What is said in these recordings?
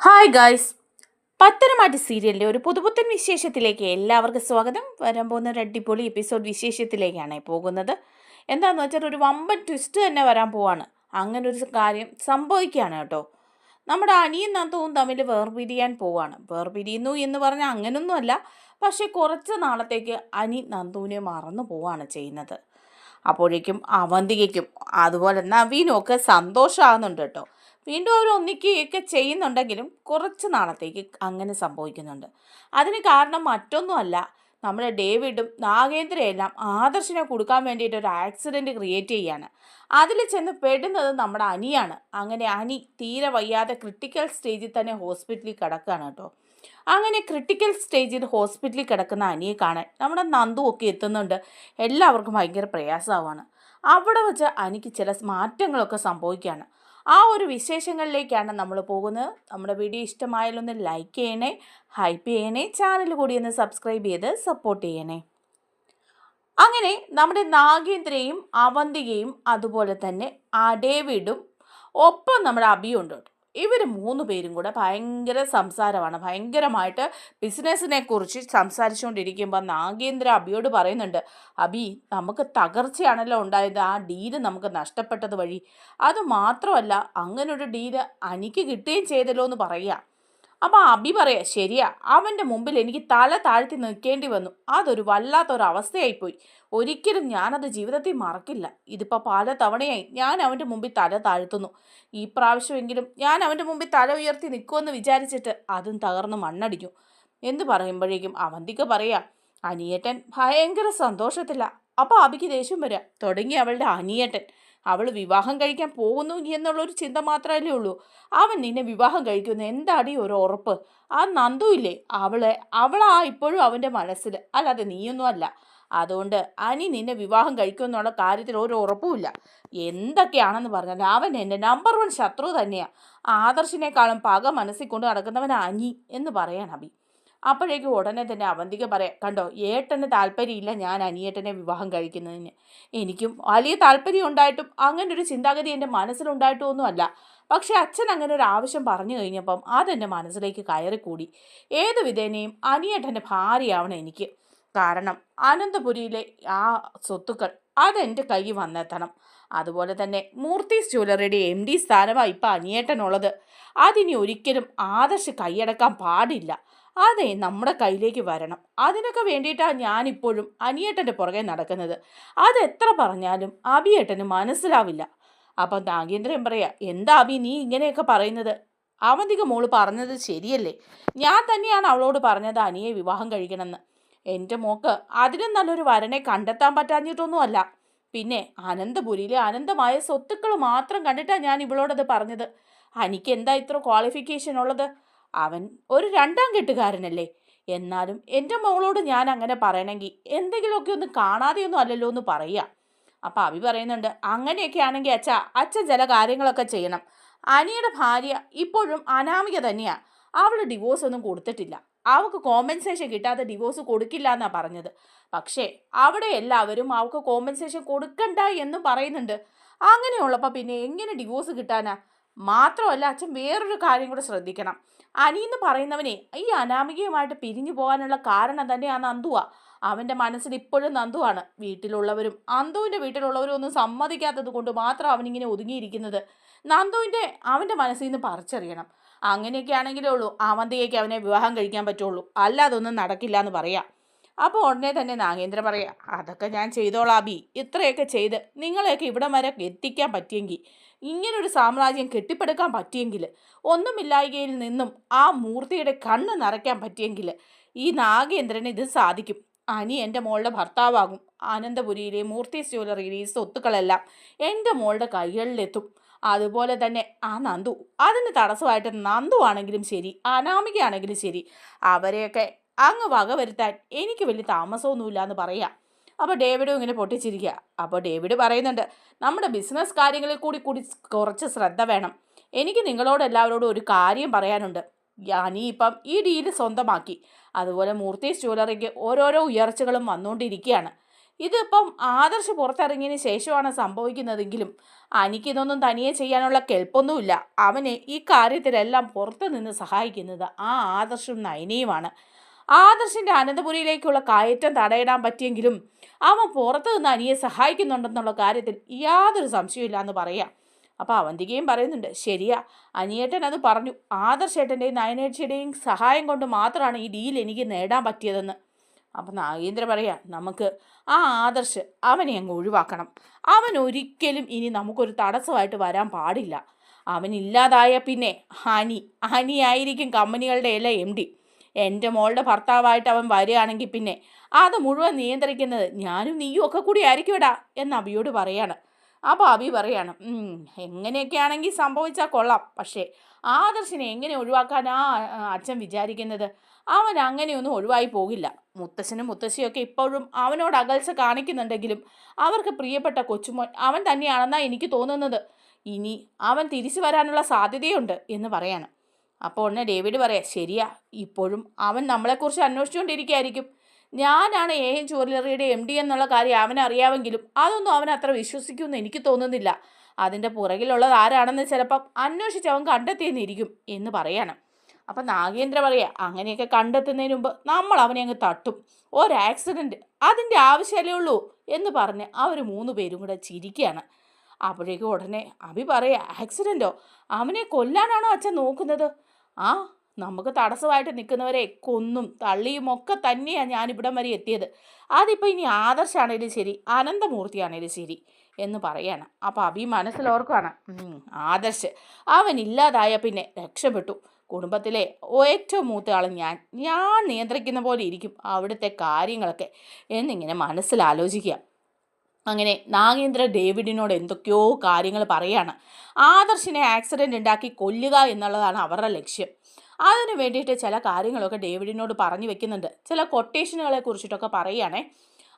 Hi guys, പത്തനംമാറ്റി സീരിയലിൻ്റെ ഒരു പുതുപുത്തൻ വിശേഷത്തിലേക്ക് എല്ലാവർക്കും സ്വാഗതം. വരാൻ പോകുന്ന ഒരു അടിപൊളി എപ്പിസോഡ് വിശേഷത്തിലേക്കാണ് പോകുന്നത്. എന്താണെന്ന് വെച്ചാൽ ഒരു വമ്പൻ ട്വിസ്റ്റ് തന്നെ വരാൻ പോവാണ്. അങ്ങനെ ഒരു കാര്യം സംഭവിക്കുകയാണ് കേട്ടോ. നമ്മുടെ അനിയും നന്ദുവും തമ്മിൽ വേർപിരിയാൻ പോവാണ്. വേർപിരിയുന്നു എന്ന് പറഞ്ഞാൽ അങ്ങനൊന്നുമല്ല, പക്ഷേ കുറച്ച് നാളത്തേക്ക് അനി നന്ദുവിനെ മറന്നു പോവാണ് ചെയ്യുന്നത്. അപ്പോഴേക്കും അവന്തികയ്ക്കും അതുപോലെ നവീനും ഒക്കെ സന്തോഷമാകുന്നുണ്ട് കേട്ടോ. വീണ്ടും അവർ ഒന്നിക്കുകയൊക്കെ ചെയ്യുന്നുണ്ടെങ്കിലും കുറച്ച് നാളത്തേക്ക് അങ്ങനെ സംഭവിക്കുന്നുണ്ട്. അതിന് കാരണം മറ്റൊന്നുമല്ല, നമ്മുടെ ഡേവിഡും നാഗേന്ദ്രയെല്ലാം ആദർശിനെ കൊടുക്കാൻ വേണ്ടിയിട്ട് ഒരു ആക്സിഡൻറ്റ് ക്രിയേറ്റ് ചെയ്യാണ്. അതിൽ ചെന്ന് പെടുന്നത് നമ്മുടെ അനിയാണ്. അങ്ങനെ അനി തീരെ വയ്യാതെ ക്രിട്ടിക്കൽ സ്റ്റേജിൽ തന്നെ ഹോസ്പിറ്റലിൽ കിടക്കുകയാണ് കേട്ടോ. അങ്ങനെ ക്രിട്ടിക്കൽ സ്റ്റേജിൽ ഹോസ്പിറ്റലിൽ കിടക്കുന്ന അനിയെ കാണാൻ നമ്മുടെ നന്ദു ഒക്കെ എത്തുന്നുണ്ട്. എല്ലാവർക്കും ഭയങ്കര പ്രയാസമാവാണ്. അവിടെ വെച്ച് അനിക്ക് ചില മാറ്റങ്ങളൊക്കെ സംഭവിക്കുകയാണ്. ആ ഒരു വിശേഷങ്ങളിലേക്കാണ് നമ്മൾ പോകുന്നത്. നമ്മുടെ വീഡിയോ ഇഷ്ടമായാലൊന്ന് ലൈക്ക് ചെയ്യണേ, ഹൈപ്പ് ചെയ്യണേ, ചാനൽ കൂടി ഒന്ന് സബ്സ്ക്രൈബ് ചെയ്ത് സപ്പോർട്ട് ചെയ്യണേ. അങ്ങനെ നമ്മുടെ നാഗേന്ദ്രയും അവന്തികയും അതുപോലെ തന്നെ ആ ഡേവിഡും ഒപ്പം നമ്മുടെ അബിയും ഉണ്ട്. ഇവർ മൂന്ന് പേരും കൂടെ ഭയങ്കര സംസാരമാണ്. ഭയങ്കരമായിട്ട് ബിസിനസ്സിനെ കുറിച്ച് സംസാരിച്ചുകൊണ്ടിരിക്കുമ്പോൾ നാഗേന്ദ്ര അബിയോട് പറയുന്നുണ്ട്, അബി, നമുക്ക് തകർച്ചയാണല്ലോ ഉണ്ടായത് ആ ഡീല് നമുക്ക് നഷ്ടപ്പെട്ടത് വഴി. അത് മാത്രമല്ല, അങ്ങനൊരു ഡീല് അനിക്ക് കിട്ടുകയും ചെയ്തല്ലോ എന്ന് പറയുക. അപ്പോൾ അബി പറയാ, ശരിയാ, അവൻ്റെ മുമ്പിൽ എനിക്ക് തല താഴ്ത്തി നിൽക്കേണ്ടി വന്നു. അതൊരു വല്ലാത്തൊരവസ്ഥയായിപ്പോയി. ഒരിക്കലും ഞാനത് ജീവിതത്തിൽ മറക്കില്ല. ഇതിപ്പോൾ പല തവണയായി ഞാൻ അവൻ്റെ മുമ്പിൽ തല താഴ്ത്തുന്നു. ഈ പ്രാവശ്യമെങ്കിലും ഞാൻ അവൻ്റെ മുമ്പിൽ തല ഉയർത്തി നിൽക്കുമെന്ന് വിചാരിച്ചിട്ട് അതും തകർന്ന് മണ്ണടിക്കും എന്ന് പറയുമ്പോഴേക്കും അവന്തിക പറയാ, അനിയേട്ടൻ ഭയങ്കര സന്തോഷത്തില്ല. അപ്പോൾ അബിക്ക് ദേഷ്യം വരിക തുടങ്ങി. അവളുടെ അനിയേട്ടൻ അവൾ വിവാഹം കഴിക്കാൻ പോകുന്നു എന്നുള്ളൊരു ചിന്ത മാത്രമല്ലേ ഉള്ളൂ. അവൻ നിന്നെ വിവാഹം കഴിക്കുന്നു എന്താടി ഒരു ഉറപ്പ്? ആ നന്ദു ഇല്ലേ, അവളാ ഇപ്പോഴും അവൻ്റെ മനസ്സിൽ, അല്ലാതെ നീയൊന്നും അല്ല. അതുകൊണ്ട് അനി നിന്നെ വിവാഹം കഴിക്കുമെന്നുള്ള കാര്യത്തിൽ ഒരു ഉറപ്പുമില്ല. എന്തൊക്കെയാണെന്ന് പറഞ്ഞാൽ അവൻ എൻ്റെ നമ്പർ 1 ശത്രു തന്നെയാണ്. ആദർശിനേക്കാളും പക മനസ്സിൽ കൊണ്ട് നടക്കുന്നവൻ അനി എന്ന് പറയാൻ അബി. അപ്പോഴേക്കും ഉടനെ തന്നെ അവന്തിക പറയാം, കണ്ടോ, ഏട്ടന് താല്പര്യമില്ല ഞാൻ അനിയേട്ടനെ വിവാഹം കഴിക്കുന്നതിന്. എനിക്കും വലിയ താല്പര്യം ഉണ്ടായിട്ടും അങ്ങനെ ഒരു ചിന്താഗതി എൻ്റെ മനസ്സിലുണ്ടായിട്ടൊന്നുമല്ല. പക്ഷേ അച്ഛൻ അങ്ങനെ ഒരു ആവശ്യം പറഞ്ഞു കഴിഞ്ഞപ്പം അതെൻ്റെ മനസ്സിലേക്ക് കയറിക്കൂടി. ഏത് വിധേനയും അനിയേട്ടൻ്റെ ഭാര്യയാവണം എനിക്ക്. കാരണം അനന്തപുരിയിലെ ആ സ്വത്തുക്കൾ അതെൻ്റെ കയ്യിൽ വന്നെത്തണം. അതുപോലെ തന്നെ മൂർത്തീസ് ജ്വല്ലറിയുടെ MD സ്ഥാനമാണ് ഇപ്പം അനിയേട്ടനുള്ളത്. അതിനി ഒരിക്കലും ആദർശ് കൈയടക്കാൻ പാടില്ല. അതെ, നമ്മുടെ കയ്യിലേക്ക് വരണം. അതിനൊക്കെ വേണ്ടിയിട്ടാണ് ഞാനിപ്പോഴും അനിയേട്ടൻ്റെ പുറകെ നടക്കുന്നത്. അതെത്ര പറഞ്ഞാലും അബിയേട്ടന് മനസ്സിലാവില്ല. അപ്പം നാഗേന്ദ്രൻ പറയാ, എന്താ അബി നീ ഇങ്ങനെയൊക്കെ പറയുന്നത്? അവന്തിക മോള് പറഞ്ഞത് ശരിയല്ലേ? ഞാൻ തന്നെയാണ് അവളോട് പറഞ്ഞത് അനിയെ വിവാഹം കഴിക്കണമെന്ന്. എൻ്റെ മോക്ക് അതിലും നല്ലൊരു വരനെ കണ്ടെത്താൻ പറ്റാഞ്ഞിട്ടൊന്നുമല്ല. പിന്നെ അനന്തപുരിയിലെ അനന്തമായ സ്വത്തുക്കൾ മാത്രം കണ്ടിട്ടാണ് ഞാൻ ഇവളോടത് പറഞ്ഞത്. അനിക്ക് എന്താ ഇത്ര ക്വാളിഫിക്കേഷൻ ഉള്ളത്? അവൻ ഒരു 2ാം കെട്ടുകാരനല്ലേ. എന്നാലും എൻ്റെ മോളോട് ഞാൻ അങ്ങനെ പറയണമെങ്കിൽ എന്തെങ്കിലുമൊക്കെ ഒന്ന് കാണാതെയൊന്നും അല്ലല്ലോ എന്ന് പറയുക. അപ്പം അബി പറയുന്നുണ്ട്, അങ്ങനെയൊക്കെ ആണെങ്കിൽ അച്ഛൻ ചില കാര്യങ്ങളൊക്കെ ചെയ്യണം. അനിയുടെ ഭാര്യ ഇപ്പോഴും അനാമിക തന്നെയാണ്. അവൾ ഡിവോഴ്സ് ഒന്നും കൊടുത്തിട്ടില്ല. അവൾക്ക് കോമ്പൻസേഷൻ കിട്ടാതെ ഡിവോഴ്സ് കൊടുക്കില്ല എന്നാണ് പറഞ്ഞത്. പക്ഷേ അവിടെ എല്ലാവരും അവൾക്ക് കോമ്പൻസേഷൻ കൊടുക്കണ്ട എന്നും പറയുന്നുണ്ട്. അങ്ങനെയുള്ളപ്പോൾ പിന്നെ എങ്ങനെ ഡിവോഴ്സ് കിട്ടാനാ? മാത്രമല്ല, അച്ഛൻ വേറൊരു കാര്യം കൂടെ ശ്രദ്ധിക്കണം. അനിയെന്ന് പറയുന്നവനെ ഈ അനാമികയുമായിട്ട് പിരിഞ്ഞു പോകാനുള്ള കാരണം തന്നെ ആ നന്ദുവാ. അവൻ്റെ മനസ്സിൽ ഇപ്പോഴും നന്ദുവാണ്. വീട്ടിലുള്ളവരും അന്തുവിൻ്റെ വീട്ടിലുള്ളവരും ഒന്നും സമ്മതിക്കാത്തത് കൊണ്ട് മാത്രം അവനിങ്ങനെ ഒതുങ്ങിയിരിക്കുന്നത്. അവൻ്റെ മനസ്സിൽ നിന്ന് പറിച്ചറിയണം. അങ്ങനെയൊക്കെ ആണെങ്കിലേ ഉള്ളൂ അവന്തികയ്ക്ക് അവനെ വിവാഹം കഴിക്കാൻ പറ്റുള്ളൂ. അല്ലാതൊന്നും നടക്കില്ല എന്ന് പറയാം. അപ്പോൾ ഉടനെ തന്നെ നാഗേന്ദ്ര പറയാം, അതൊക്കെ ഞാൻ ചെയ്തോളാം അബി. ഇത്രയൊക്കെ ചെയ്ത് നിങ്ങളെയൊക്കെ ഇവിടം വരെ എത്തിക്കാൻ പറ്റിയെങ്കിൽ, ഇങ്ങനൊരു സാമ്രാജ്യം കെട്ടിപ്പടുക്കാൻ പറ്റിയെങ്കിൽ, ഒന്നുമില്ലായ്കയിൽ നിന്നും ആ മൂർത്തിയുടെ കണ്ണ് നിറയ്ക്കാൻ പറ്റിയെങ്കിൽ ഈ നാഗേന്ദ്രന് ഇത് സാധിക്കും. അനി എൻ്റെ മോളുടെ ഭർത്താവാകും. അനന്തപുരിയിലെ മൂർത്തീസ് ജ്വല്ലറിയിലെ ഈ സ്വത്തുക്കളെല്ലാം എൻ്റെ മോളുടെ കൈകളിലെത്തും. അതുപോലെ തന്നെ ആ നന്ദു, അതിന് തടസ്സമായിട്ട് നന്ദു ആണെങ്കിലും ശരി, അനാമികയാണെങ്കിലും ശരി, അവരെയൊക്കെ അങ്ങ് വകവരുത്താൻ എനിക്ക് വലിയ താമസമൊന്നുമില്ല എന്ന് പറയാം. അപ്പോൾ ഡേവിഡും ഇങ്ങനെ പൊട്ടിച്ചിരിക്കുക. അപ്പോൾ ഡേവിഡ് പറയുന്നുണ്ട്, നമ്മുടെ ബിസിനസ് കാര്യങ്ങളിൽ കൂടി കുറച്ച് ശ്രദ്ധ വേണം. എനിക്ക് നിങ്ങളോട് എല്ലാവരോടും ഒരു കാര്യം പറയാനുണ്ട്. അനി ഇപ്പം ഈ ഡീല് സ്വന്തമാക്കി. അതുപോലെ മൂർത്തീസ് ജ്വല്ലറിക്ക് ഓരോരോ ഉയർച്ചകളും വന്നുകൊണ്ടിരിക്കുകയാണ്. ഇതിപ്പം ആദർശ് പുറത്തിറങ്ങിയതിന് ശേഷമാണ് സംഭവിക്കുന്നതെങ്കിലും എനിക്കിതൊന്നും തനിയെ ചെയ്യാനുള്ള കെൽപ്പൊന്നുമില്ല. അവനെ ഈ കാര്യത്തിലെല്ലാം പുറത്തു നിന്ന് സഹായിക്കുന്നത് ആ ആദർശും നയനയുമാണ്. ആദർശിൻ്റെ അനന്തപുരിയിലേക്കുള്ള കയറ്റം തടയിടാൻ പറ്റിയെങ്കിലും അവൻ പുറത്തു നിന്ന് അനിയെ സഹായിക്കുന്നുണ്ടെന്നുള്ള കാര്യത്തിൽ യാതൊരു സംശയമില്ല എന്ന് പറയാം. അപ്പോൾ അവന്തികയും പറയുന്നുണ്ട്, ശരിയാ, അനിയേട്ടൻ അത് പറഞ്ഞു. ആദർശേട്ടൻ്റെയും നയനേച്ചിയുടെയും സഹായം കൊണ്ട് മാത്രമാണ് ഈ ഡീൽ എനിക്ക് നേടാൻ പറ്റിയതെന്ന്. അപ്പം നാഗേന്ദ്ര പറയാ, നമുക്ക് ആ ആദർശ് അവനെ അങ്ങ് ഒഴിവാക്കണം. അവൻ ഒരിക്കലും ഇനി നമുക്കൊരു തടസ്സമായിട്ട് വരാൻ പാടില്ല. അവനില്ലാതായ പിന്നെ ഹനിയായിരിക്കും കമ്പനികളുടെ എല്ലാം MD. എൻ്റെ മോളുടെ ഭർത്താവായിട്ട് അവൻ വരികയാണെങ്കിൽ പിന്നെ അത് മുഴുവൻ നിയന്ത്രിക്കുന്നത് ഞാനും നീയും ഒക്കെ കൂടി ആയിരിക്കുമെടാ എന്ന് അബിയോട് പറയാണ്. അപ്പോൾ അബി പറയാണ്, എങ്ങനെയൊക്കെ ആണെങ്കിൽ സംഭവിച്ചാൽ കൊള്ളാം, പക്ഷേ ആദർശിനെ എങ്ങനെ ഒഴിവാക്കാനാ അച്ഛൻ വിചാരിക്കുന്നത്? അവൻ അങ്ങനെയൊന്നും ഒഴിവായി പോകില്ല. മുത്തശ്ശനും മുത്തശ്ശിയൊക്കെ ഇപ്പോഴും അവനോട് അകൽച്ച കാണിക്കുന്നുണ്ടെങ്കിലും അവർക്ക് പ്രിയപ്പെട്ട കൊച്ചുമോൻ അവൻ തന്നെയാണെന്നാണ് എനിക്ക് തോന്നുന്നത്. ഇനി അവൻ തിരിച്ചു വരാനുള്ള സാധ്യതയുണ്ട് എന്ന് പറയാണ്. അപ്പോൾ ഉടനെ ഡേവിഡ് പറയാം, ശരിയാ, ഇപ്പോഴും അവൻ നമ്മളെക്കുറിച്ച് അന്വേഷിച്ചുകൊണ്ടിരിക്കുകയായിരിക്കും. ഞാനാണ് AM ജ്വല്ലറിയുടെ MD എന്നുള്ള കാര്യം അവനറിയാമെങ്കിലും അതൊന്നും അവൻ അത്ര വിശ്വസിക്കുമെന്ന് എനിക്ക് തോന്നുന്നില്ല. അതിൻ്റെ പുറകിലുള്ളത് ആരാണെന്ന് ചിലപ്പം അന്വേഷിച്ച് അവൻ കണ്ടെത്തിയെന്നിരിക്കും എന്ന് പറയാണ്. അപ്പം നാഗേന്ദ്ര പറയാ, അങ്ങനെയൊക്കെ കണ്ടെത്തുന്നതിന് മുമ്പ് നമ്മൾ അവനെ അങ്ങ് തട്ടും. ഒരാക്സിഡൻറ്റ് അതിൻ്റെ ആവശ്യമല്ലേ ഉള്ളൂ എന്ന് പറഞ്ഞ് അവർ 3 പേരും കൂടെ ചിരിക്കുകയാണ്. അപ്പോഴേക്കും ഉടനെ അഭി പറയാ, ആക്സിഡൻറ്റോ? അവനെ കൊല്ലാനാണോ അച്ഛൻ നോക്കുന്നത്? ആ, നമുക്ക് തടസ്സമായിട്ട് നിൽക്കുന്നവരെ കൊന്നും തള്ളിയും ഒക്കെ തന്നെയാണ് ഞാനിവിടം വരെ എത്തിയത്. അതിപ്പോൾ ഇനി ആദർശാണേലും ശരി, അനന്തമൂർത്തിയാണേലും ശരി എന്ന് പറയാണ്. അപ്പോൾ അഭി മനസ്സിലോർക്കുകയാണ്, ആദർശ് അവനില്ലാതായ പിന്നെ രക്ഷപ്പെട്ടു. കുടുംബത്തിലെ ഏറ്റവും മൂത്ത ആൾ ഞാൻ നിയന്ത്രിക്കുന്ന പോലെ ഇരിക്കും അവിടുത്തെ കാര്യങ്ങളൊക്കെ എന്നിങ്ങനെ മനസ്സിലാലോചിക്കുക. അങ്ങനെ നാഗേന്ദ്ര ഡേവിഡിനോട് എന്തൊക്കെയോ കാര്യങ്ങൾ പറയാണ്. ആദർശിനെ ആക്സിഡൻ്റ് ഉണ്ടാക്കി കൊല്ലുക എന്നുള്ളതാണ് അവരുടെ ലക്ഷ്യം. അതിന് വേണ്ടിയിട്ട് ചില കാര്യങ്ങളൊക്കെ ഡേവിഡിനോട് പറഞ്ഞു വെക്കുന്നുണ്ട്. ചില കൊട്ടേഷനുകളെ കുറിച്ചിട്ടൊക്കെ പറയുകയാണേ.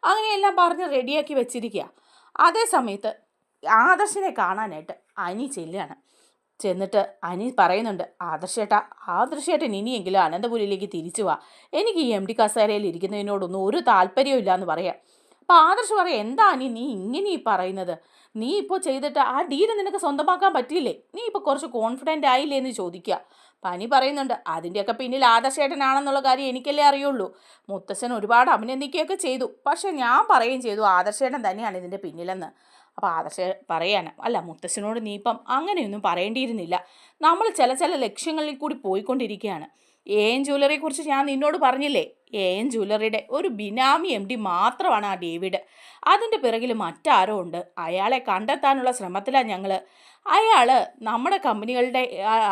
അങ്ങനെയെല്ലാം പറഞ്ഞ് റെഡിയാക്കി വെച്ചിരിക്കുക. അതേ സമയത്ത് ആദർശിനെ കാണാനായിട്ട് അനി ചെല്ലുകയാണ്. ചെന്നിട്ട് അനി പറയുന്നുണ്ട്, ആദർശേട്ടൻ ഇനിയെങ്കിലും അനന്തപുരിയിലേക്ക് തിരിച്ചു വാ, എനിക്ക് ഈ MD കസേരയിൽ ഇരിക്കുന്നതിനോടൊന്നും ഒരു താല്പര്യവും ഇല്ല എന്ന് പറയാം. അപ്പോൾ ആദർശ് പറയാം, എന്താ അനി നീ ഇങ്ങനെ ഈ പറയുന്നത്? നീ ഇപ്പോൾ ചെയ്തിട്ട് ആ ഡീല് നിനക്ക് സ്വന്തമാക്കാൻ പറ്റിയില്ലേ? നീ ഇപ്പോൾ കുറച്ച് കോൺഫിഡൻ്റ് ആയില്ലേ എന്ന് ചോദിക്കുക. പനി പറയുന്നുണ്ട്, അതിൻ്റെയൊക്കെ പിന്നിൽ ആദർശേട്ടനാണെന്നുള്ള കാര്യം എനിക്കല്ലേ അറിയുള്ളൂ. മുത്തശ്ശൻ ഒരുപാട് അഭിനന്ദിക്കുകയൊക്കെ ചെയ്തു, പക്ഷെ ഞാൻ പറയുകയും ചെയ്തു ആദർശേട്ടൻ തന്നെയാണ് ഇതിൻ്റെ പിന്നിലെന്ന്. അപ്പോൾ ആദർശ് പറയാണ്, അല്ല മുത്തശ്ശനോട് നീ ഇപ്പം അങ്ങനെയൊന്നും പറയേണ്ടിയിരുന്നില്ല. നമ്മൾ ചില ലക്ഷ്യങ്ങളിൽ കൂടി പോയിക്കൊണ്ടിരിക്കുകയാണ്. AM ജ്വല്ലറിയെക്കുറിച്ച് ഞാൻ നിന്നോട് പറഞ്ഞില്ലേ, AM ജ്വല്ലറിയുടെ ഒരു ബിനാമി MD മാത്രമാണ് ആ ഡേവിഡ്. അതിൻ്റെ പിറകിൽ മറ്റാരോ ഉണ്ട്. അയാളെ കണ്ടെത്താനുള്ള ശ്രമത്തിലാണ് ഞങ്ങൾ. അയാൾ നമ്മുടെ കമ്പനികളുടെ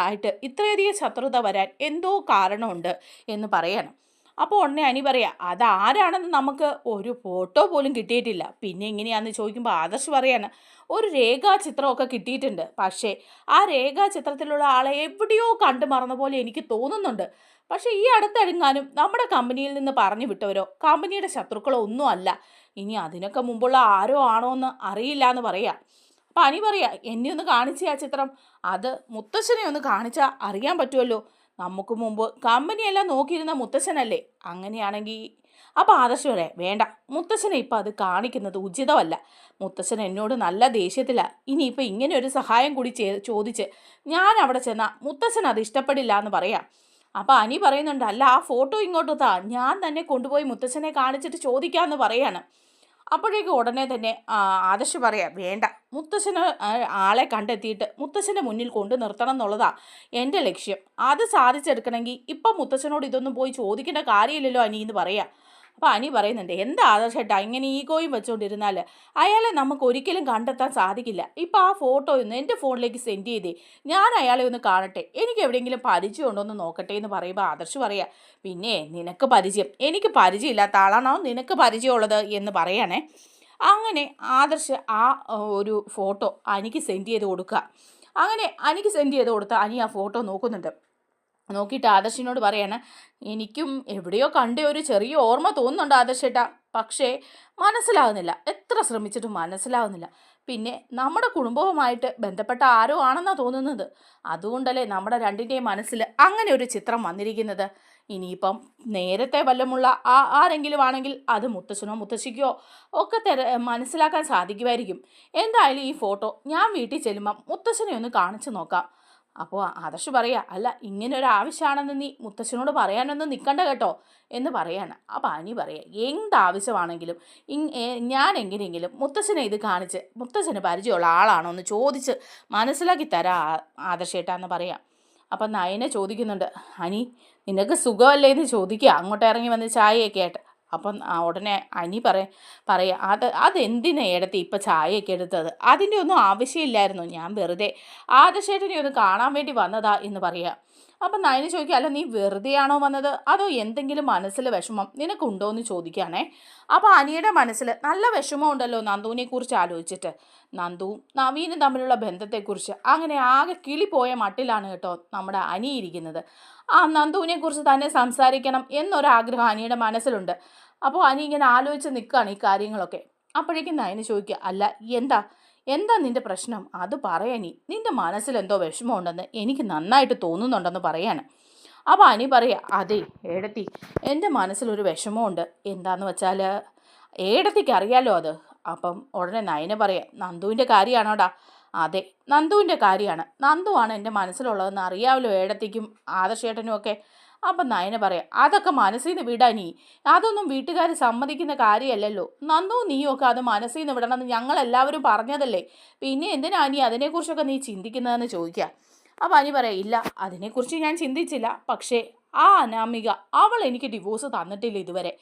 ആയിട്ട് ഇത്രയധികം ശത്രുത വരാൻ എന്തോ കാരണമുണ്ട് എന്ന് പറയണം. അപ്പോൾ ഉടനെ അനി പറയാം, അതാരാണെന്ന് നമുക്ക് ഒരു ഫോട്ടോ പോലും കിട്ടിയിട്ടില്ല. പിന്നെ എങ്ങനെയാണെന്ന് ചോദിക്കുമ്പോൾ ആദർശ് പറയാണ്, ഒരു രേഖാചിത്രമൊക്കെ കിട്ടിയിട്ടുണ്ട്. പക്ഷേ ആ രേഖാചിത്രത്തിലുള്ള ആളെ എവിടെയോ കണ്ടു മറന്ന പോലെ എനിക്ക് തോന്നുന്നുണ്ട്. പക്ഷേ ഈ അടുത്തെങ്ങാനും നമ്മുടെ കമ്പനിയിൽ നിന്ന് പറഞ്ഞു വിട്ടവരോ കമ്പനിയുടെ ശത്രുക്കളോ ഒന്നും അല്ല. ഇനി അതിനൊക്കെ മുമ്പുള്ള ആരോ ആണോ എന്ന് അറിയില്ല എന്ന് പറയാം. അപ്പം അനി പറയാ, എന്നെ ഒന്ന് കാണിച്ചേ ആ ചിത്രം. അത് മുത്തശ്ശനെ ഒന്ന് കാണിച്ചാൽ അറിയാൻ പറ്റുമല്ലോ. നമുക്ക് മുമ്പ് കമ്പനിയെല്ലാം നോക്കിയിരുന്ന മുത്തശ്ശനല്ലേ. അങ്ങനെയാണെങ്കിൽ അപ്പോൾ ആദർശ് പറയാം, വേണ്ട, മുത്തശ്ശനെ ഇപ്പം അത് കാണിക്കുന്നത് ഉചിതമല്ല. മുത്തശ്ശൻ എന്നോട് നല്ല ദേഷ്യത്തിലാണ്. ഇനിയിപ്പോൾ ഇങ്ങനെ ഒരു സഹായം കൂടി ചോദിച്ച് ഞാൻ അവിടെ ചെന്നാൽ മുത്തശ്ശൻ അത് ഇഷ്ടപ്പെടില്ല എന്ന് പറയാം. അപ്പോൾ അനി പറയുന്നുണ്ട്, അല്ല ആ ഫോട്ടോ ഇങ്ങോട്ട് താ, ഞാൻ തന്നെ കൊണ്ടുപോയി മുത്തശ്ശനെ കാണിച്ചിട്ട് ചോദിക്കാമെന്ന് പറയാണ്. അപ്പോഴേക്കും ഉടനെ തന്നെ ആദർശ് പറയാം, വേണ്ട, മുത്തശ്ശന് ആളെ കണ്ടെത്തിയിട്ട് മുത്തശ്ശൻ്റെ മുന്നിൽ കൊണ്ടു നിർത്തണം എന്നുള്ളതാണ് എൻ്റെ ലക്ഷ്യം. അത് സാധിച്ചെടുക്കണമെങ്കിൽ ഇപ്പം മുത്തശ്ശനോട് ഇതൊന്നും പോയി ചോദിക്കേണ്ട കാര്യമില്ലല്ലോ അനി എന്ന് പറയാം. അപ്പോൾ അനി പറയുന്നുണ്ട്, എന്താ ആദർശേട്ടാ ഇങ്ങനെ ഈഗോയും വെച്ചുകൊണ്ടിരുന്നാൽ അയാളെ നമുക്ക് ഒരിക്കലും കണ്ടെത്താൻ സാധിക്കില്ല. ഇപ്പോൾ ആ ഫോട്ടോ ഒന്ന് എൻ്റെ ഫോണിലേക്ക് സെൻഡ് ചെയ്തേ, ഞാൻ അയാളെ ഒന്ന് കാണട്ടെ, എനിക്ക് എവിടെയെങ്കിലും പരിചയം ഉണ്ടോ എന്ന് നോക്കട്ടെ എന്ന് പറയുമ്പോൾ ആദർശ് പറയാം, പിന്നെ നിനക്ക് പരിചയം, എനിക്ക് പരിചയമില്ലാത്ത ആളാണോ നിനക്ക് പരിചയമുള്ളത് എന്ന് പറയണേ. അങ്ങനെ ആദർശ് ആ ഒരു ഫോട്ടോ അനിക്ക് സെൻഡ് ചെയ്ത് കൊടുക്കുക. അങ്ങനെ അനിക്ക് സെൻഡ് ചെയ്ത് കൊടുത്താൽ അനി ആ ഫോട്ടോ നോക്കുന്നുണ്ട്. നോക്കിയിട്ട് ആദർശിനോട് പറയാണ്, എനിക്കും എവിടെയോ കണ്ട ഒരു ചെറിയ ഓർമ്മ തോന്നുന്നുണ്ട് ആദർശേട്ടാ, പക്ഷേ മനസ്സിലാകുന്നില്ല, എത്ര ശ്രമിച്ചിട്ടും മനസ്സിലാകുന്നില്ല. പിന്നെ നമ്മുടെ കുടുംബവുമായിട്ട് ബന്ധപ്പെട്ട ആരോ ആണെന്നാണ് തോന്നുന്നത്. അതുകൊണ്ടല്ലേ നമ്മുടെ രണ്ടിൻ്റെയും മനസ്സിൽ അങ്ങനെ ഒരു ചിത്രം വന്നിരിക്കുന്നത്. ഇനിയിപ്പം നേരത്തെ വല്ലമുള്ള ആരെങ്കിലും ആണെങ്കിൽ അത് മുത്തശ്ശനോ മുത്തശ്ശിക്കോ ഒക്കെ മനസ്സിലാക്കാൻ സാധിക്കുമായിരിക്കും. എന്തായാലും ഈ ഫോട്ടോ ഞാൻ വീട്ടിൽ ചെല്ലുമ്പം മുത്തശ്ശനെ ഒന്ന് കാണിച്ചു നോക്കാം. അപ്പോൾ ആദർശ് പറയാ, അല്ല ഇങ്ങനെ ഒരു ആവശ്യമാണെന്ന് നീ മുത്തശ്ശനോട് പറയാനൊന്നും നിൽക്കണ്ട കേട്ടോ എന്ന് പറയാണ്. അപ്പം അനി പറയാ, എന്താവശ്യമാണെങ്കിലും ഞാൻ എങ്ങനെയെങ്കിലും മുത്തശ്ശനെ ഇത് കാണിച്ച് മുത്തശ്ശന് പരിചയമുള്ള ആളാണോ എന്ന് ചോദിച്ച് മനസ്സിലാക്കി തരാം ആദർശേട്ടാന്ന് പറയാം. അപ്പം നയനെ ചോദിക്കുന്നുണ്ട്, അനി നിനക്ക് സുഖമല്ലേ എന്ന് ചോദിക്കുക അങ്ങോട്ട് ഇറങ്ങി വന്ന് ചായയൊക്കെ ആയിട്ട്. അപ്പം ഉടനെ അനി പറയാം, അതെന്തിനാ ഏടത്തി ഇപ്പം ചായയൊക്കെ എടുത്തത്? അതിൻ്റെ ഒന്നും ആവശ്യമില്ലായിരുന്നു, ഞാൻ വെറുതെ ആദർശേട്ടനെ ഒന്ന് കാണാൻ വേണ്ടി വന്നതാ എന്ന് പറയാം. അപ്പം നയന് ചോദിക്കുക, അല്ല നീ വെറുതെയാണോ വന്നത് അതോ എന്തെങ്കിലും മനസ്സിൽ വിഷമം നിനക്കുണ്ടോ എന്ന് ചോദിക്കുകയാണേ. അപ്പോൾ അനിയുടെ മനസ്സിൽ നല്ല വിഷമം ഉണ്ടല്ലോ നന്ദുവിനെക്കുറിച്ച് ആലോചിച്ചിട്ട്. നന്ദുവും നവീനും തമ്മിലുള്ള ബന്ധത്തെക്കുറിച്ച് അങ്ങനെ ആകെ കിളിപ്പോയ മട്ടിലാണ് കേട്ടോ നമ്മുടെ അനി ഇരിക്കുന്നത്. ആ നന്ദുവിനെക്കുറിച്ച് തന്നെ സംസാരിക്കണം എന്നൊരാഗ്രഹം അനിയുടെ മനസ്സിലുണ്ട്. അപ്പോൾ അനി ഇങ്ങനെ ആലോചിച്ച് നിൽക്കുകയാണ് ഈ കാര്യങ്ങളൊക്കെ. അപ്പോഴേക്കും നയന് ചോദിക്കുക, അല്ല എന്താ നിൻ്റെ പ്രശ്നം? അത് പറയാനി, നിൻ്റെ മനസ്സിലെന്തോ വിഷമമുണ്ടെന്ന് എനിക്ക് നന്നായിട്ട് തോന്നുന്നുണ്ടെന്ന് പറയാണ്. അപ്പോൾ അനി പറയാ, അതെ ഏടത്തി, എൻ്റെ മനസ്സിലൊരു വിഷമമുണ്ട്. എന്താന്ന് വെച്ചാൽ ഏടത്തിക്ക് അറിയാലോ അത്. അപ്പം ഉടനെ നയന് പറയാം, നന്ദുവിൻ്റെ കാര്യമാണോടാ? അതെ, നന്ദുവിൻ്റെ കാര്യമാണ്. നന്ദുവാണ് എൻ്റെ മനസ്സിലുള്ളതെന്ന് അറിയാമല്ലോ ഏടത്തിക്കും ആദർശേട്ടനും ഒക്കെ. അപ്പം നയന് പറയാം, അതൊക്കെ മനസ്സിൽ നിന്ന് വിടാനീ, അതൊന്നും വീട്ടുകാർ സമ്മതിക്കുന്ന കാര്യമല്ലല്ലോ. നന്ദുവും നീയും ഒക്കെ അത് മനസ്സിൽ നിന്ന് വിടണമെന്ന് ഞങ്ങളെല്ലാവരും പറഞ്ഞതല്ലേ, പിന്നെ എന്തിനാ നീ അതിനെക്കുറിച്ചൊക്കെ നീ ചിന്തിക്കുന്നതെന്ന് ചോദിക്കുക. അപ്പം അനി പറയാം, ഇല്ല അതിനെക്കുറിച്ച് ഞാൻ ചിന്തിച്ചില്ല, പക്ഷേ ആ അനാമിക അവൾ എനിക്ക് ഡിവോഴ്സ് തന്നിട്ടില്ല ഇതുവരെ.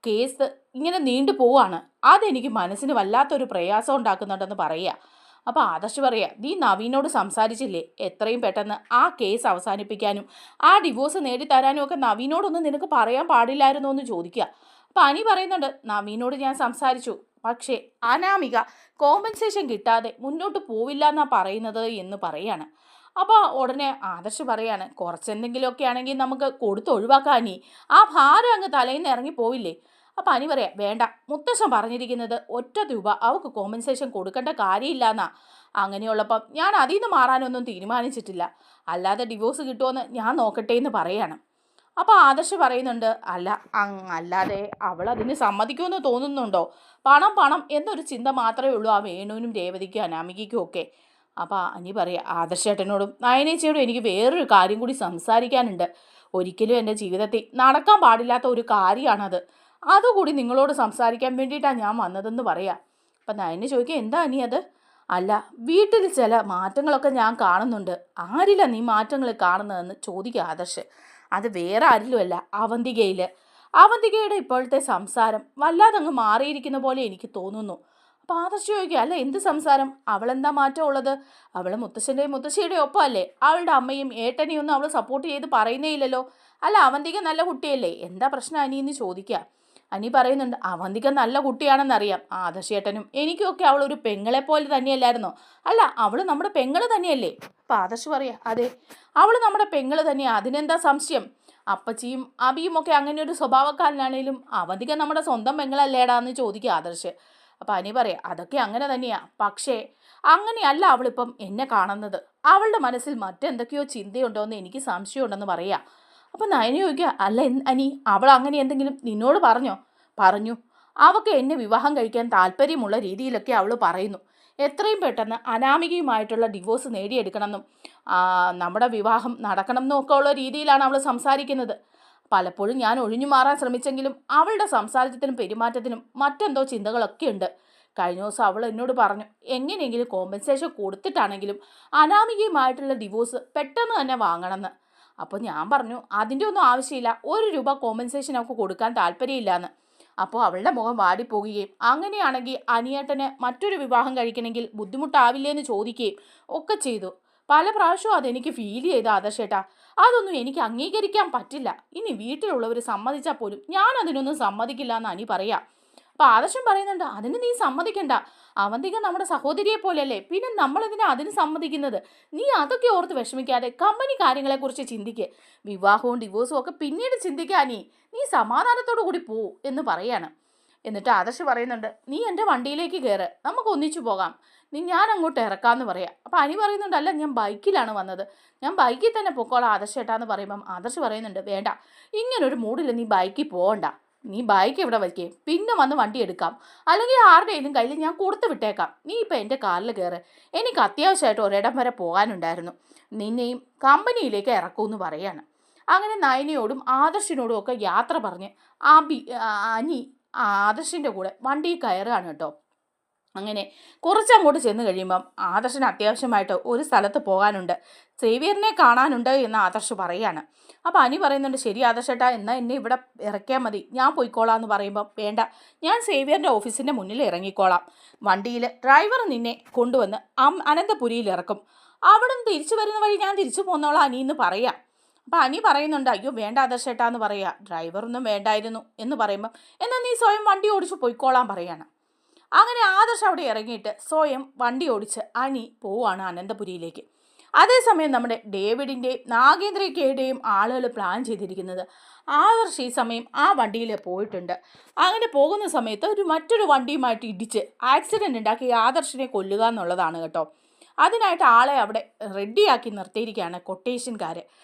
കേസ് ഇങ്ങനെ നീണ്ടു പോവാണ്, അതെനിക്ക് മനസ്സിന് വല്ലാത്തൊരു പ്രയാസം ഉണ്ടാക്കുന്നുണ്ടെന്ന് പറയുക. അപ്പോൾ ആദർശ് പറയാ, നീ നവീനോട് സംസാരിച്ചില്ലേ എത്രയും പെട്ടെന്ന് ആ കേസ് അവസാനിപ്പിക്കാനും ആ ഡിവോഴ്സ് നേടിത്തരാനും ഒക്കെ നവീനോടൊന്നും നിനക്ക് പറയാൻ പാടില്ലായിരുന്നോ എന്ന് ചോദിക്കുക. അപ്പം അനി പറയുന്നുണ്ട്, നവീനോട് ഞാൻ സംസാരിച്ചു, പക്ഷേ അനാമിക കോമ്പൻസേഷൻ കിട്ടാതെ മുന്നോട്ട് പോവില്ല എന്നാണ് പറയുന്നത് എന്ന് പറയാണ്. അപ്പോൾ ഉടനെ ആദർശ് പറയാണ്, കുറച്ചെന്തെങ്കിലുമൊക്കെ ആണെങ്കിൽ നമുക്ക് കൊടുത്ത് ഒഴിവാക്കാനീ, ആ ഭാരം അങ്ങ് തലയിൽ നിന്ന് ഇറങ്ങി പോവില്ലേ. അപ്പം അനി പറയാം, വേണ്ട, മുത്തശ്ശൻ പറഞ്ഞിരിക്കുന്നത് ഒറ്റ രൂപ അവൾക്ക് കോമ്പൻസേഷൻ കൊടുക്കേണ്ട കാര്യമില്ല എന്നാ. അങ്ങനെയുള്ളപ്പം ഞാൻ അതിൽ നിന്ന് മാറാനൊന്നും തീരുമാനിച്ചിട്ടില്ല, അല്ലാതെ ഡിവോഴ്സ് കിട്ടുമെന്ന് ഞാൻ നോക്കട്ടെ എന്ന് പറയാണ്. അപ്പോൾ ആദർശ് പറയുന്നുണ്ട്, അല്ലാതെ അവൾ അതിന് സമ്മതിക്കുമെന്ന് തോന്നുന്നുണ്ടോ? പണം എന്നൊരു ചിന്ത മാത്രമേ ഉള്ളൂ ആ വേണുവിനും രേവതിക്കും അനാമികയ്ക്കും ഒക്കെ. അപ്പോൾ അനി പറയാം, ആദർശേട്ടനോടും നയനേച്ചിയോടും എനിക്ക് വേറൊരു കാര്യം കൂടി സംസാരിക്കാനുണ്ട്. ഒരിക്കലും എൻ്റെ ജീവിതത്തിൽ നടക്കാൻ പാടില്ലാത്ത ഒരു കാര്യമാണത്. അതുകൂടി നിങ്ങളോട് സംസാരിക്കാൻ വേണ്ടിയിട്ടാണ് ഞാൻ വന്നതെന്ന് പറയാം. അപ്പം നയന് ചോദിക്കുക, എന്താ അനി അത്? അല്ല, വീട്ടിൽ ചില മാറ്റങ്ങളൊക്കെ ഞാൻ കാണുന്നുണ്ട്. ആരില്ല നീ മാറ്റങ്ങൾ കാണുന്നതെന്ന് ചോദിക്കുക ആദർശ്. അത് വേറെ ആരിലുമല്ല, അവന്തികയുടെ ഇപ്പോഴത്തെ സംസാരം വല്ലാതങ്ങ് മാറിയിരിക്കുന്ന പോലെ എനിക്ക് തോന്നുന്നു. അപ്പോൾ ആദർശ് ചോദിക്കുക, അല്ല എന്ത് സംസാരം? അവളെന്താ മാറ്റം ഉള്ളത്? അവൾ മുത്തശ്ശൻ്റെയും മുത്തശ്ശിയുടെ ഒപ്പം അല്ലേ? അവളുടെ അമ്മയും ഏട്ടനെയും ഒന്നും അവൾ സപ്പോർട്ട് ചെയ്ത് പറയുന്നേ ഇല്ലല്ലോ. അല്ല അവന്തിക നല്ല കുട്ടിയല്ലേ, എന്താ പ്രശ്നം അനിയെന്ന് ചോദിക്കുക. അനി പറയുന്നുണ്ട്, അവന്തിക നല്ല കുട്ടിയാണെന്നറിയാം, ആദർശേട്ടനും എനിക്കുമൊക്കെ അവളൊരു പെങ്ങളെ പോലെ തന്നെയല്ലായിരുന്നോ? അല്ല അവൾ നമ്മുടെ പെങ്ങള് തന്നെയല്ലേ? അപ്പം ആദർശ് പറയാ, അതെ അവൾ നമ്മുടെ പെങ്ങള് തന്നെയാ, അതിനെന്താ സംശയം? അപ്പച്ചിയും അബിയും ഒക്കെ അങ്ങനെ ഒരു സ്വഭാവക്കാരനാണേലും അവന്തിക നമ്മുടെ സ്വന്തം പെങ്ങളല്ലേടാന്ന് ചോദിക്കുക ആദർശ്. അപ്പം അനി പറയാം, അതൊക്കെ അങ്ങനെ തന്നെയാ, പക്ഷേ അങ്ങനെയല്ല അവളിപ്പം എന്നെ കാണുന്നത്. അവളുടെ മനസ്സിൽ മറ്റെന്തൊക്കെയോ ചിന്തയുണ്ടോ എന്ന് എനിക്ക് സംശയമുണ്ടെന്ന് പറയാം. അപ്പം നയന ചോദിക്കുക, അല്ല അനി അവൾ അങ്ങനെ എന്തെങ്കിലും നിന്നോട് പറഞ്ഞു. അവൾക്ക് എന്നെ വിവാഹം കഴിക്കാൻ താല്പര്യമുള്ള രീതിയിലൊക്കെ അവൾ പറയുന്നു. എത്രയും പെട്ടെന്ന് അനാമികയുമായിട്ടുള്ള ഡിവോഴ്സ് നേടിയെടുക്കണമെന്നും നമ്മുടെ വിവാഹം നടക്കണം എന്നൊക്കെ ഉള്ള രീതിയിലാണ് അവൾ സംസാരിക്കുന്നത്. പലപ്പോഴും ഞാൻ ഒഴിഞ്ഞു മാറാൻ ശ്രമിച്ചെങ്കിലും അവളുടെ സംസാരത്തിനും പെരുമാറ്റത്തിനും മറ്റെന്തോ ചിന്തകളൊക്കെ ഉണ്ട്. കഴിഞ്ഞ ദിവസം അവൾ എന്നോട് പറഞ്ഞു, എങ്ങനെയെങ്കിലും കോമ്പൻസേഷൻ കൊടുത്തിട്ടാണെങ്കിലും അനാമികയുമായിട്ടുള്ള ഡിവോഴ്സ് പെട്ടെന്ന് തന്നെ വാങ്ങണമെന്ന്. അപ്പോൾ ഞാൻ പറഞ്ഞു, അതിൻ്റെ ഒന്നും ആവശ്യമില്ല, 1 രൂപ കോമ്പൻസേഷൻ അവൾക്ക് കൊടുക്കാൻ താല്പര്യമില്ലാന്ന്. അപ്പോൾ അവളുടെ മുഖം വാടിപ്പോകുകയും അങ്ങനെയാണെങ്കിൽ അനിയേട്ടന് മറ്റൊരു വിവാഹം കഴിക്കണമെങ്കിൽ ബുദ്ധിമുട്ടാവില്ലേ എന്ന് ചോദിക്കുകയും ഒക്കെ ചെയ്തു. പല പ്രാവശ്യവും അതെനിക്ക് ഫീൽ ചെയ്ത ആദർശേട്ടാ, അതൊന്നും എനിക്ക് അംഗീകരിക്കാൻ പറ്റില്ല. ഇനി വീട്ടിലുള്ളവർ സമ്മതിച്ചാൽ പോലും ഞാൻ അതിനൊന്നും സമ്മതിക്കില്ല എന്ന് അനി പറയാം. അപ്പം ആദർശം പറയുന്നുണ്ട്, അതിന് നീ സമ്മതിക്കണ്ട, അവന്തിക നമ്മുടെ സഹോദരിയെ പോലെയല്ലേ, പിന്നെ നമ്മളെന്തിനാ അതിന് സമ്മതിക്കുന്നത്? നീ അതൊക്കെ ഓർത്ത് വിഷമിക്കാതെ കമ്പനി കാര്യങ്ങളെക്കുറിച്ച് ചിന്തിക്ക്, വിവാഹവും ഡിവോഴ്സും ഒക്കെ പിന്നീട് ചിന്തിക്കാനീ, നീ സമാധാനത്തോടു കൂടി പോ എന്ന് പറയാണ്. എന്നിട്ട് ആദർശ് പറയുന്നുണ്ട്, നീ എൻ്റെ വണ്ടിയിലേക്ക് കയറ്, നമുക്ക് ഒന്നിച്ചു പോകാം, ഞാൻ അങ്ങോട്ട് ഇറക്കാമെന്ന് പറയാം. അപ്പം അനി പറയുന്നുണ്ട്, അല്ല ഞാൻ ബൈക്കിലാണ് വന്നത്, ഞാൻ ബൈക്കിൽ തന്നെ പൊക്കോളാം ആദർശ് ഏട്ടാന്ന് പറയുമ്പം ആദർശ് പറയുന്നുണ്ട്, വേണ്ട, ഇങ്ങനൊരു മൂഡിൽ നീ ബൈക്കിൽ പോകണ്ട, നീ ബൈക്ക് ഇവിടെ വയ്ക്കേ, പിന്നെ വന്ന് വണ്ടി എടുക്കാം, അല്ലെങ്കിൽ ആരുടെയെങ്കിലും കയ്യിൽ ഞാൻ കൊടുത്തു വിട്ടേക്കാം, നീ ഇപ്പം എൻ്റെ കാറിൽ കയറ്, എനിക്ക് അത്യാവശ്യമായിട്ട് ഒരിടം വരെ പോകാനുണ്ടായിരുന്നു, നിന്നെയും കമ്പനിയിലേക്ക് ഇറക്കുമെന്ന് പറയാണ്. അങ്ങനെ നയനയോടും ആദർശിനോടും ഒക്കെ യാത്ര പറഞ്ഞ് അനി ആദർശിൻ്റെ കൂടെ വണ്ടിയിൽ കയറുകയാണ് കേട്ടോ. അങ്ങനെ കുറച്ചങ്ങോട്ട് ചെന്ന് കഴിയുമ്പം ആദർശിന് അത്യാവശ്യമായിട്ട് ഒരു സ്ഥലത്ത് പോകാനുണ്ട്, സേവിയറിനെ കാണാനുണ്ട് എന്ന് ആദർശ് പറയാണ്. അപ്പോൾ അനി പറയുന്നുണ്ട്, ശരി ആദർശേട്ടാ, എന്നാൽ എന്നെ ഇവിടെ ഇറക്കിയാൽ മതി, ഞാൻ പോയിക്കോളാം എന്ന് പറയുമ്പം, വേണ്ട, ഞാൻ സേവിയറിൻ്റെ ഓഫീസിൻ്റെ മുന്നിൽ ഇറങ്ങിക്കോളാം, വണ്ടിയിൽ ഡ്രൈവർ നിന്നെ കൊണ്ടുവന്ന് അനന്തപുരിയിൽ ഇറക്കും, അവിടെ നിന്ന് തിരിച്ചു വരുന്ന വഴി ഞാൻ തിരിച്ചു പോന്നോളാം അനി എന്ന് പറയാം. അപ്പം അനി പറയുന്നുണ്ട്, അയ്യോ വേണ്ട ആദർശേട്ടാ എന്ന് പറയുക, ഡ്രൈവറൊന്നും വേണ്ടായിരുന്നു എന്ന് പറയുമ്പം, എന്നാൽ നീ സ്വയം വണ്ടി ഓടിച്ച് പോയിക്കോളാൻ പറയാണ്. അങ്ങനെ ആദർശ് അവിടെ ഇറങ്ങിയിട്ട് സ്വയം വണ്ടി ഓടിച്ച് അനി പോവാണ് അനന്തപുരിയിലേക്ക്. അതേസമയം നമ്മുടെ ഡേവിഡിൻ്റെയും നാഗേന്ദ്രയ്ക്കയുടെയും ആളുകൾ പ്ലാൻ ചെയ്തിരിക്കുന്നത്, ആദർശ് ഈ സമയം ആ വണ്ടിയിൽ പോയിട്ടുണ്ട്, അങ്ങനെ പോകുന്ന സമയത്ത് മറ്റൊരു വണ്ടിയുമായിട്ട് ഇടിച്ച് ആക്സിഡൻറ്റ് ഉണ്ടാക്കി ആദർശിനെ കൊല്ലുക എന്നുള്ളതാണ് കേട്ടോ. അതിനായിട്ട് ആളെ അവിടെ റെഡിയാക്കി നിർത്തിയിരിക്കുകയാണ് കൊട്ടേഷൻകാർ.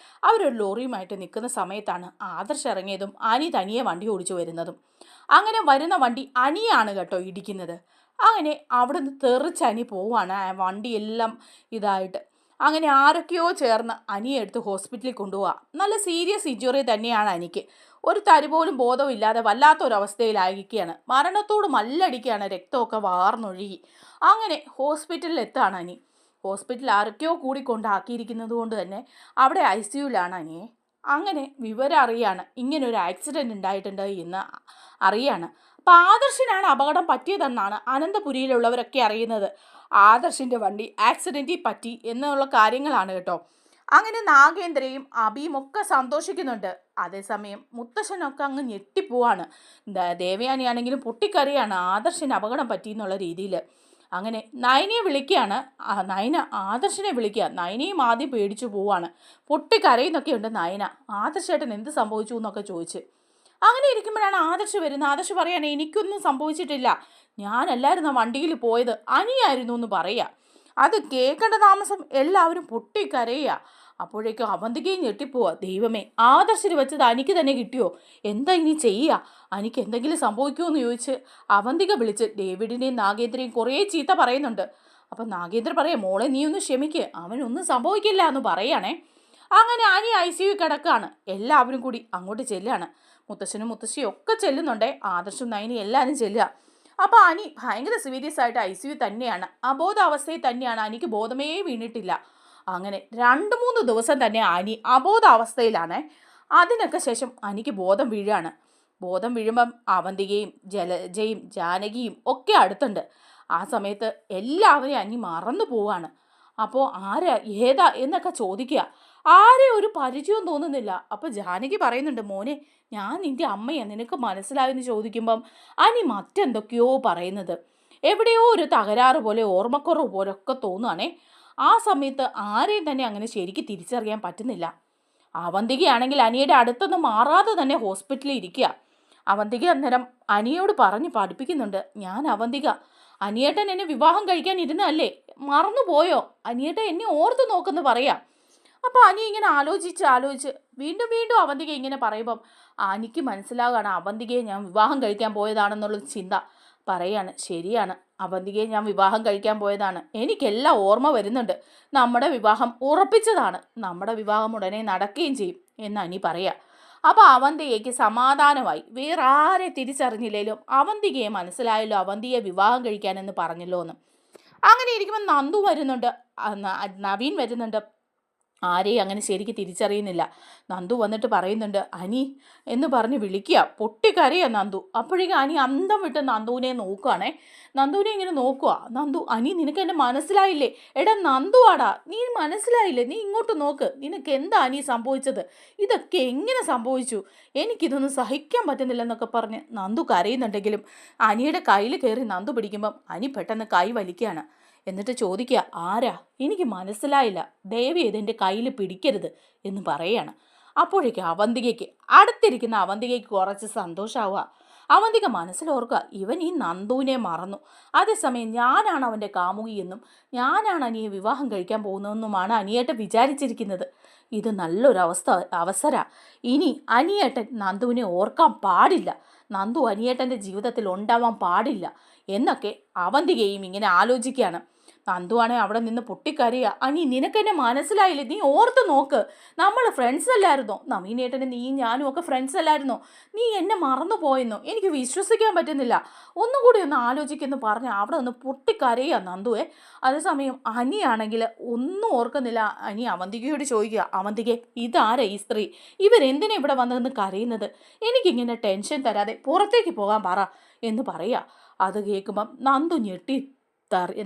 അവരൊരു ലോറിയുമായിട്ട് നിൽക്കുന്ന സമയത്താണ് ആദർശ് ഇറങ്ങിയതും അനി തനിയെ വണ്ടി ഓടിച്ചു വരുന്നതും. അങ്ങനെ വരുന്ന വണ്ടി അനിയാണ് കേട്ടോ ഇടിക്കുന്നത്. അങ്ങനെ അവിടെ നിന്ന് തെറിച്ച് അനി പോവാണ്, വണ്ടിയെല്ലാം ഇതായിട്ട്. അങ്ങനെ ആരൊക്കെയോ ചേർന്ന് അനിയെ എടുത്ത് ഹോസ്പിറ്റലിൽ കൊണ്ടുപോവുക. നല്ല സീരിയസ് ഇഞ്ചുറി തന്നെയാണ് അനിക്ക്. ഒരു തരി പോലും ബോധമില്ലാതെ വല്ലാത്തൊരവസ്ഥയിലായിരിക്കുകയാണ്, മരണത്തോട് മല്ലടിക്കുകയാണ്, രക്തമൊക്കെ വാർന്നൊഴുകി. അങ്ങനെ ഹോസ്പിറ്റലിൽ എത്താണ് അനി. ഹോസ്പിറ്റലിൽ ആരൊക്കെയോ കൂടി കൊണ്ടാക്കിയിരിക്കുന്നത് കൊണ്ട് തന്നെ അവിടെ ICUവിലാണ് അനിയെ. അങ്ങനെ വിവരം അറിയാണ്, ഇങ്ങനൊരു ആക്സിഡൻറ്റ് ഉണ്ടായിട്ടുണ്ട് എന്ന് അറിയാണ്. അപ്പോൾ ആദർശിനാണ് അപകടം പറ്റിയതെന്നാണ് അനന്തപുരിയിലുള്ളവരൊക്കെ അറിയുന്നത്. ആദർശിൻ്റെ വണ്ടി ആക്സിഡൻറ്റിൽ പറ്റി എന്നുള്ള കാര്യങ്ങളാണ് കേട്ടോ. അങ്ങനെ നാഗേന്ദ്രയും അബിയും ഒക്കെ സന്തോഷിക്കുന്നുണ്ട്. അതേസമയം മുത്തശ്ശനൊക്കെ അങ്ങ് ഞെട്ടിപ്പോവാണ്. ദേവയാനിയാണെങ്കിലും പൊട്ടിക്കറിയാണ് ആദർശിന് അപകടം പറ്റിയെന്നുള്ള രീതിയിൽ. അങ്ങനെ നയനയെ വിളിക്കുകയാണ്. നയന ആദർശിനെ വിളിക്കുക. നയനയും ആദ്യം പേടിച്ചു പോവാണ്, പൊട്ടിക്കരയുന്നൊക്കെ ഉണ്ട് നയന. ആദർശേട്ടൻ എന്ത് സംഭവിച്ചു എന്നൊക്കെ ചോദിച്ച്. അങ്ങനെ ഇരിക്കുമ്പോഴാണ് ആദർശ് വരുന്നത്. ആദർശ് പറയാണ്, എനിക്കൊന്നും സംഭവിച്ചിട്ടില്ല, ഞാനല്ലായിരുന്നു വണ്ടിയിൽ പോയത്, അനിയായിരുന്നു എന്ന് പറയുക. അത് കേൾക്കേണ്ട താമസം എല്ലാവരും പൊട്ടിക്കരയുക. അപ്പോഴേക്കും അവന്തികയും ഞെട്ടിപ്പോവുക. ദൈവമേ, ആദർശിന് വെച്ചത് അനിക്ക് തന്നെ കിട്ടിയോ, എന്താ ഇനി ചെയ്യുക, അനിക്ക് എന്തെങ്കിലും സംഭവിക്കുമോ എന്ന് ചോദിച്ച് അവന്തിക വിളിച്ച് ഡേവിഡിനെയും നാഗേന്ദ്രയും കുറേ ചീത്ത പറയുന്നുണ്ട്. അപ്പം നാഗേന്ദ്ര പറയാം, മോളെ നീ ഒന്ന് ക്ഷമിക്ക്, അവനൊന്നും സംഭവിക്കില്ല എന്ന് പറയുകയാണേ. അങ്ങനെ അനി ICU കിടക്കുകയാണ്. എല്ലാവരും കൂടി അങ്ങോട്ട് ചെല്ലുകയാണ്. മുത്തശ്ശനും മുത്തശ്ശിയും ഒക്കെ ചെല്ലുന്നുണ്ടേ, ആദർശും നയനി എല്ലാവരും ചെല്ലുക. അപ്പോൾ അനി ഭയങ്കര സീരിയസ് ആയിട്ട് ICU തന്നെയാണ്, അബോധാവസ്ഥയിൽ തന്നെയാണ്, അനിക്ക് ബോധമേ വീണിട്ടില്ല. അങ്ങനെ 2-3 ദിവസം തന്നെ അനി അബോധാവസ്ഥയിലാണ്. അതിനൊക്കെ ശേഷം അനിക്ക് ബോധം വീഴുകയാണ്. ബോധം വീഴുമ്പം അവന്തികയും ജലജയും ജാനകിയും ഒക്കെ അടുത്തുണ്ട്. ആ സമയത്ത് എല്ലാവരെയും അനി മറന്നു പോവാണ്. അപ്പോൾ ആരാ ഏതാ എന്നൊക്കെ ചോദിക്കുക. ആരെ ഒരു പരിചയവും തോന്നുന്നില്ല. അപ്പോൾ ജാനകി പറയുന്നുണ്ട്, മോനെ ഞാൻ നിൻ്റെ അമ്മയാണ്, നിനക്ക് മനസ്സിലായെന്ന് ചോദിക്കുമ്പം അനി മറ്റെന്തൊക്കെയോ പറയുന്നത്. എവിടെയോ ഒരു തകരാറ് പോലെ, ഓർമ്മക്കുറവ് പോലൊക്കെ തോന്നുകയാണേ. ആ സമയത്ത് ആരെയും തന്നെ അങ്ങനെ ശരിക്കും തിരിച്ചറിയാൻ പറ്റുന്നില്ല. അവന്തികയാണെങ്കിൽ അനിയുടെ അടുത്തൊന്നും മാറാതെ തന്നെ ഹോസ്പിറ്റലിൽ ഇരിക്കുക. അവന്തിക അന്നേരം അനിയോട് പറഞ്ഞ് പഠിപ്പിക്കുന്നുണ്ട്, ഞാൻ അവന്തിക, അനിയേട്ടൻ എന്നെ വിവാഹം കഴിക്കാൻ ഇരുന്നല്ലേ, മറന്നുപോയോ, അനിയേട്ടൻ എന്നെ ഓർത്ത് നോക്കെന്ന് പറയാം. അപ്പോൾ അനി ഇങ്ങനെ ആലോചിച്ച് വീണ്ടും വീണ്ടും അവന്തിക ഇങ്ങനെ പറയുമ്പം അനിക്ക് മനസ്സിലാവുകയാണ് അവന്തികയെ ഞാൻ വിവാഹം കഴിക്കാൻ പോയതാണെന്നുള്ളൊരു ചിന്ത. പറയാണ്, ശരിയാണ്, അവന്തികയെ ഞാൻ വിവാഹം കഴിക്കാൻ പോയതാണ്, എനിക്കെല്ലാം ഓർമ്മ വരുന്നുണ്ട്, നമ്മുടെ വിവാഹം ഉറപ്പിച്ചതാണ്, നമ്മുടെ വിവാഹം ഉടനെ നടക്കുകയും ചെയ്യും എന്ന് അനി പറയാം. അപ്പോൾ അവന്തികയ്ക്ക് സമാധാനമായി. വേറെ ആരെ തിരിച്ചറിഞ്ഞില്ലേലും അവന്തികയെ മനസ്സിലായല്ലോ, അവന്തികയെ വിവാഹം കഴിക്കാനെന്ന് പറഞ്ഞല്ലോ എന്ന്. അങ്ങനെ ഇരിക്കുമ്പോൾ നന്ദു വരുന്നുണ്ട്, നവീൻ വരുന്നുണ്ട്. ആരെയും അങ്ങനെ ശരിക്ക് തിരിച്ചറിയുന്നില്ല. നന്ദു വന്നിട്ട് പറയുന്നുണ്ട്, അനി എന്ന് പറഞ്ഞ് വിളിക്കുക. പൊട്ടിക്കരയുക നന്ദു. അപ്പോഴേക്കും അനി അന്തം വിട്ട് നന്ദുവിനെ നോക്കുകയാണേ. നന്ദുവിനെ ഇങ്ങനെ നോക്കുക. നന്ദു, അനി നിനക്ക് എന്നെ മനസ്സിലായില്ലേ, എടാ നന്ദു ആടാ, നീ മനസ്സിലായില്ലേ, നീ ഇങ്ങോട്ട് നോക്ക്, നിനക്ക് എന്താ അനി സംഭവിച്ചത്, ഇതൊക്കെ എങ്ങനെ സംഭവിച്ചു, എനിക്കിതൊന്നും സഹിക്കാൻ പറ്റുന്നില്ലെന്നൊക്കെ പറഞ്ഞ് നന്ദു കരയുന്നുണ്ടെങ്കിലും അനിയുടെ കയ്യിൽ കയറി നന്ദു പിടിക്കുമ്പം അനി പെട്ടെന്ന് കൈ വലിക്കുകയാണ്. എന്നിട്ട് ചോദിക്കുക, ആരാ, എനിക്ക് മനസ്സിലായില്ല, ദയവ് ചെയ്ത് എൻ്റെ കയ്യിൽ പിടിക്കരുത് എന്ന് പറയാണ്. അപ്പോഴേക്കും അടുത്തിരിക്കുന്ന അവന്തികയ്ക്ക് കുറച്ച് സന്തോഷമാവുക. അവന്തിക മനസ്സിലോർക്കുക, ഇവൻ ഈ നന്ദുവിനെ മറന്നു. അതേസമയം ഞാനാണ് അവൻ്റെ കാമുകിയെന്നും ഞാനാണ് അനിയെ വിവാഹം കഴിക്കാൻ പോകുന്നതെന്നുമാണ് അനിയേട്ടൻ വിചാരിച്ചിരിക്കുന്നത്. ഇത് നല്ലൊരു അവസര. ഇനി അനിയേട്ടൻ നന്ദുവിനെ ഓർക്കാൻ പാടില്ല, നന്ദു അനിയേട്ടൻ്റെ ജീവിതത്തിൽ ഉണ്ടാവാൻ പാടില്ല എന്നൊക്കെ അവന്തികയും ഇങ്ങനെ ആലോചിക്കുകയാണ്. നന്ദുവാണെ അവിടെ നിന്ന് പൊട്ടിക്കരയുക. അനി, നിനക്കെന്നെ മനസ്സിലായില്ലേ? നീ ഓർത്ത് നോക്ക്, നമ്മൾ ഫ്രണ്ട്സ് അല്ലായിരുന്നോ? നവീനേട്ടനും നീയും ഞാനും ഒക്കെ ഫ്രണ്ട്സ് അല്ലായിരുന്നോ? നീ എന്നെ മറന്നു പോയെന്നോ? എനിക്ക് വിശ്വസിക്കാൻ പറ്റുന്നില്ല, ഒന്നുകൂടി ഒന്ന് ആലോചിക്കുന്നു പറഞ്ഞ് അവിടെ ഒന്ന് പൊട്ടിക്കരയുക നന്ദുവേ. അതേസമയം അനിയാണെങ്കിൽ ഒന്നും ഓർക്കുന്നില്ല. അനി അവന്തികയോട് ചോദിക്കുക, അവന്തികെ, ഇതാരാ ഈ സ്ത്രീ? ഇവരെന്തിനാ ഇവിടെ വന്നതെന്ന് കരയുന്നത്? എനിക്കിങ്ങനെ ടെൻഷൻ തരാതെ പുറത്തേക്ക് പോകാൻ പറ എന്ന് പറയുക. അത് കേൾക്കുമ്പം നന്ദു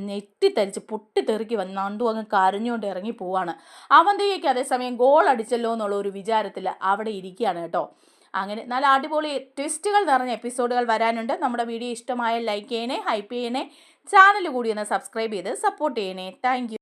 നെറ്റിത്തരിച്ച് പൊട്ടിത്തെറിക്ക് വന്ന് നന്ദു അങ്ങ് കരഞ്ഞുകൊണ്ട് ഇറങ്ങി പോവാണ്. അവന്തികയ്ക്ക് അതേസമയം ഗോൾ അടിച്ചല്ലോ എന്നുള്ള ഒരു വിചാരത്തിൽ അവിടെ ഇരിക്കുകയാണ് കേട്ടോ. അങ്ങനെ നല്ല അടിപൊളി ട്വിസ്റ്റുകൾ നിറഞ്ഞ എപ്പിസോഡുകൾ വരാനുണ്ട്. നമ്മുടെ വീഡിയോ ഇഷ്ടമായ ലൈക്ക് ചെയ്യണേ, ഹൈപ്പ് ചെയ്യണേ, ചാനൽ കൂടി ഒന്ന് സബ്സ്ക്രൈബ് ചെയ്ത് സപ്പോർട്ട് ചെയ്യണേ. താങ്ക്